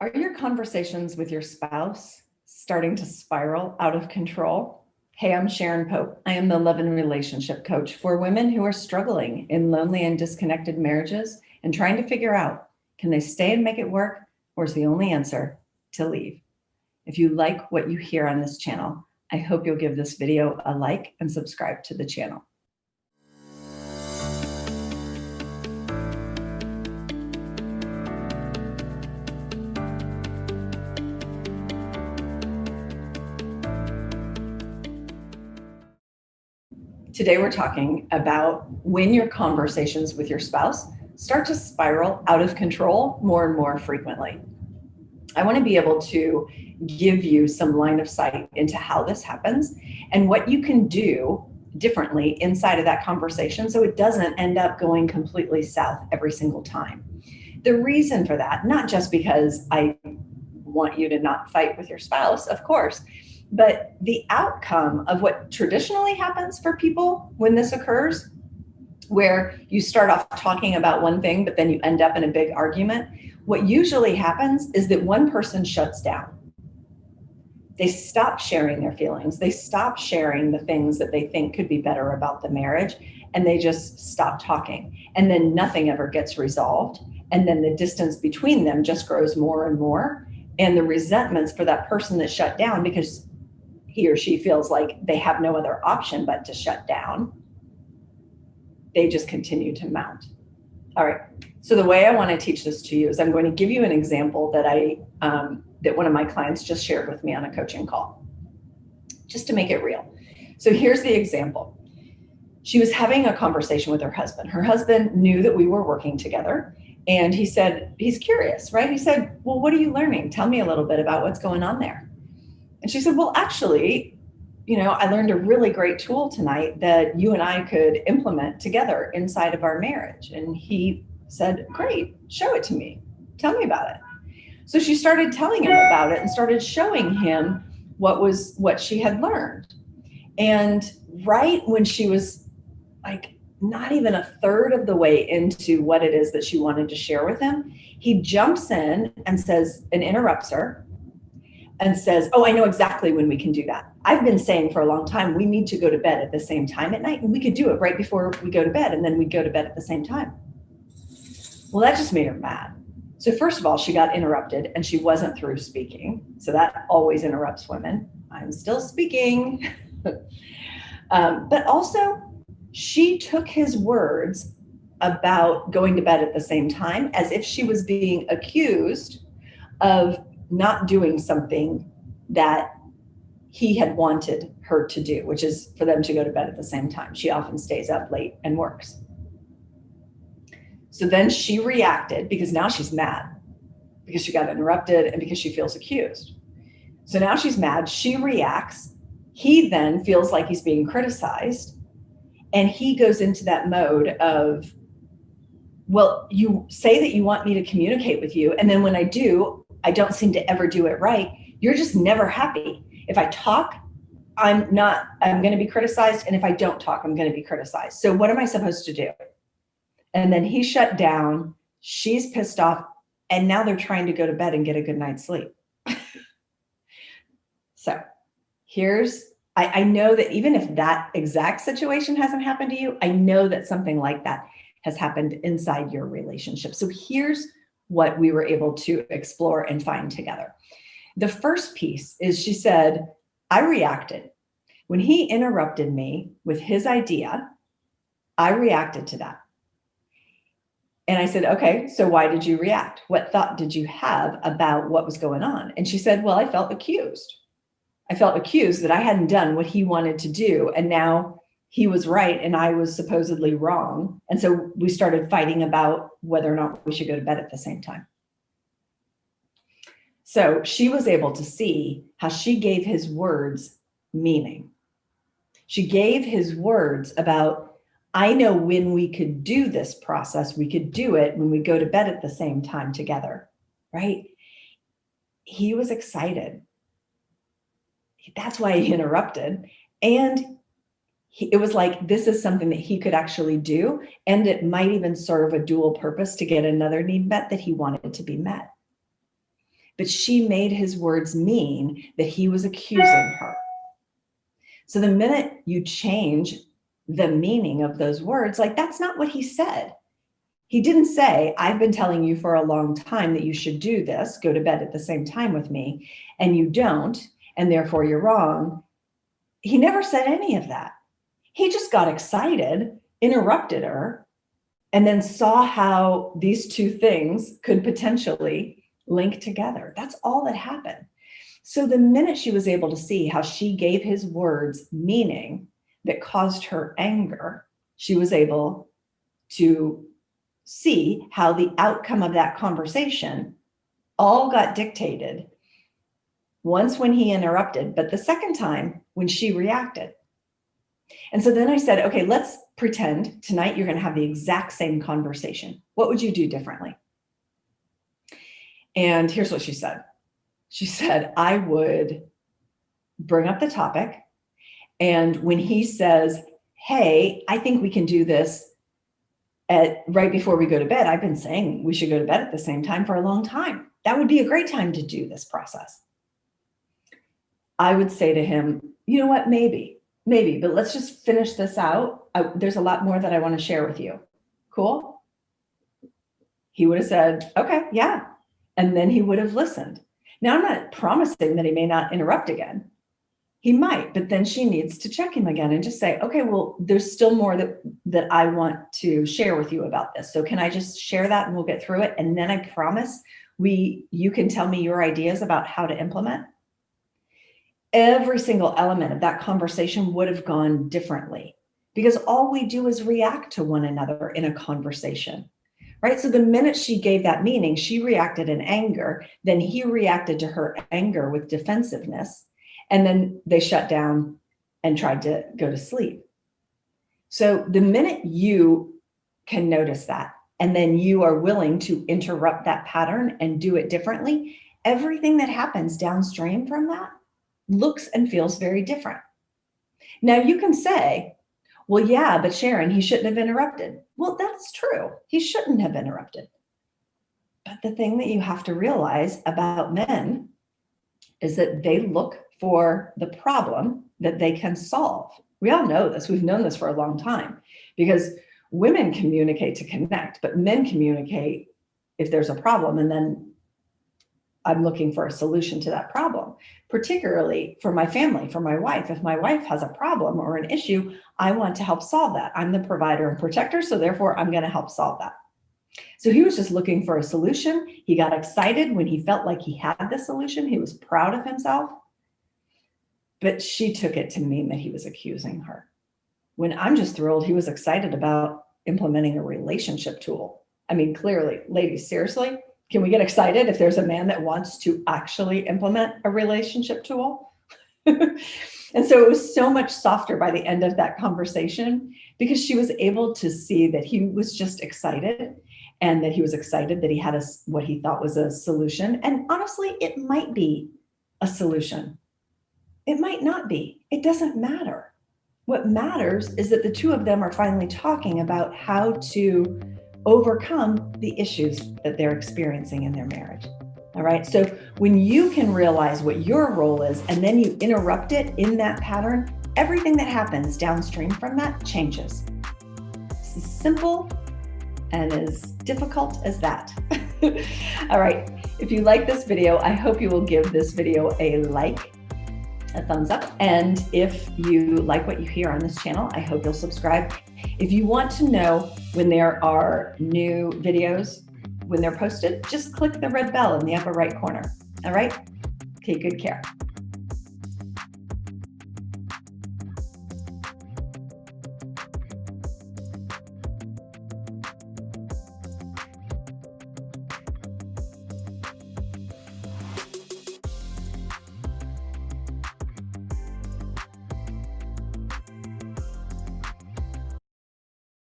Are your conversations with your spouse starting to spiral out of control? Hey, I'm Sharon Pope. I am the love and relationship coach for women who are struggling in lonely and disconnected marriages and trying to figure out, can they stay and make it work, or is the only answer to leave? If you like what you hear on this channel, I hope you'll give this video a like and subscribe to the channel. Today, we're talking about when your conversations with your spouse start to spiral out of control more and more frequently. I want to be able to give you some line of sight into how this happens and what you can do differently inside of that conversation so it doesn't end up going completely south every single time. The reason for that, not just because I want you to not fight with your spouse, of course, but the outcome of what traditionally happens for people when this occurs, where you start off talking about one thing, but then you end up in a big argument, what usually happens is that one person shuts down. They stop sharing their feelings. They stop sharing the things that they think could be better about the marriage, and they just stop talking. And then nothing ever gets resolved. And then the distance between them just grows more and more. And the resentments for that person that shut down, because he or she feels like they have no other option but to shut down, they just continue to mount. All right. So the way I want to teach this to you is I'm going to give you an example that that one of my clients just shared with me on a coaching call, just to make it real. So here's the example. She was having a conversation with her husband. Her husband knew that we were working together, and he said, he's curious, right? He said, well, what are you learning? Tell me a little bit about what's going on there. And she said, well, actually, I learned a really great tool tonight that you and I could implement together inside of our marriage. And he said, great, show it to me. Tell me about it. So she started telling him about it and started showing him what she had learned. And right when she was like not even a third of the way into what it is that she wanted to share with him, he jumps in and interrupts her and says, oh, I know exactly when we can do that. I've been saying for a long time, we need to go to bed at the same time at night, and we could do it right before we go to bed, and then we go to bed at the same time. Well, that just made her mad. So first of all, she got interrupted and she wasn't through speaking. So that always interrupts women. I'm still speaking. But also, she took his words about going to bed at the same time as if she was being accused of not doing something that he had wanted her to do, which is for them to go to bed at the same time. She often stays up late and works. So then she reacted, because now she's mad because she got interrupted and because she feels accused. So now she's mad. She reacts. He then feels like he's being criticized, and he goes into that mode of, well, you say that you want me to communicate with you, and then when I do, I don't seem to ever do it right. You're just never happy. If I talk, I'm going to be criticized. And if I don't talk, I'm going to be criticized. So what am I supposed to do? And then he shut down. She's pissed off. And now they're trying to go to bed and get a good night's sleep. So I know that even if that exact situation hasn't happened to you, I know that something like that has happened inside your relationship. So here's what we were able to explore and find together. The first piece is, she said, I reacted. When he interrupted me with his idea, I reacted to that. And I said, okay, so why did you react? What thought did you have about what was going on? And she said, well, I felt accused. I felt accused that I hadn't done what he wanted to do. And now he was right and I was supposedly wrong. And so we started fighting about whether or not we should go to bed at the same time. So she was able to see how she gave his words meaning. She gave his words about, I know when we could do this process, we could do it when we go to bed at the same time together, right? He was excited. That's why he interrupted. And it was like, this is something that he could actually do. And it might even serve a dual purpose to get another need met that he wanted to be met. but she made his words mean that he was accusing her. So the minute you change the meaning of those words, like that's not what he said. He didn't say, I've been telling you for a long time that you should do this, go to bed at the same time with me, and you don't, and therefore you're wrong. He never said any of that. He just got excited, interrupted her, and then saw how these two things could potentially link together. That's all that happened. So the minute she was able to see how she gave his words meaning that caused her anger, she was able to see how the outcome of that conversation all got dictated once when he interrupted, but the second time when she reacted. And so then I said, okay, let's pretend tonight you're going to have the exact same conversation. What would you do differently? And here's what she said. She said, I would bring up the topic. And when he says, hey, I think we can do this right before we go to bed. I've been saying we should go to bed at the same time for a long time. That would be a great time to do this process. I would say to him, you know what, maybe, but let's just finish this out. There's a lot more that I want to share with you. Cool? He would have said, okay, yeah. And then he would have listened. Now, I'm not promising that he may not interrupt again. He might, but then she needs to check him again and just say, okay, well, there's still more that I want to share with you about this. So can I just share that and we'll get through it? And then I promise you can tell me your ideas about how to implement. Every single element of that conversation would have gone differently because all we do is react to one another in a conversation, right? So the minute she gave that meaning, she reacted in anger. Then he reacted to her anger with defensiveness. And then they shut down and tried to go to sleep. So the minute you can notice that, and then you are willing to interrupt that pattern and do it differently, everything that happens downstream from that looks and feels very different. Now you can say, well, yeah, but Sharon, he shouldn't have interrupted. Well, that's true. He shouldn't have interrupted. But the thing that you have to realize about men is that they look for the problem that they can solve. We all know this. We've known this for a long time because women communicate to connect, but men communicate if there's a problem and then I'm looking for a solution to that problem, particularly for my family, for my wife. If my wife has a problem or an issue, I want to help solve that. I'm the provider and protector, so therefore I'm going to help solve that. So he was just looking for a solution. He got excited when he felt like he had the solution. He was proud of himself. But she took it to mean that he was accusing her. When I'm just thrilled he was excited about implementing a relationship tool. I mean, clearly, ladies, seriously, can we get excited if there's a man that wants to actually implement a relationship tool? And so it was so much softer by the end of that conversation because she was able to see that he was just excited and that he was excited that he had what he thought was a solution. And honestly, it might be a solution. It might not be. It doesn't matter. What matters is that the two of them are finally talking about how to overcome the issues that they're experiencing in their marriage. All right. So when you can realize what your role is and then you interrupt it in that pattern, everything that happens downstream from that changes. It's as simple and as difficult as that. All right. If you like this video, I hope you will give this video a like, a thumbs up. And if you like what you hear on this channel, I hope you'll subscribe. If you want to know when there are new videos, when they're posted, just click the red bell in the upper right corner. All right? Take good care.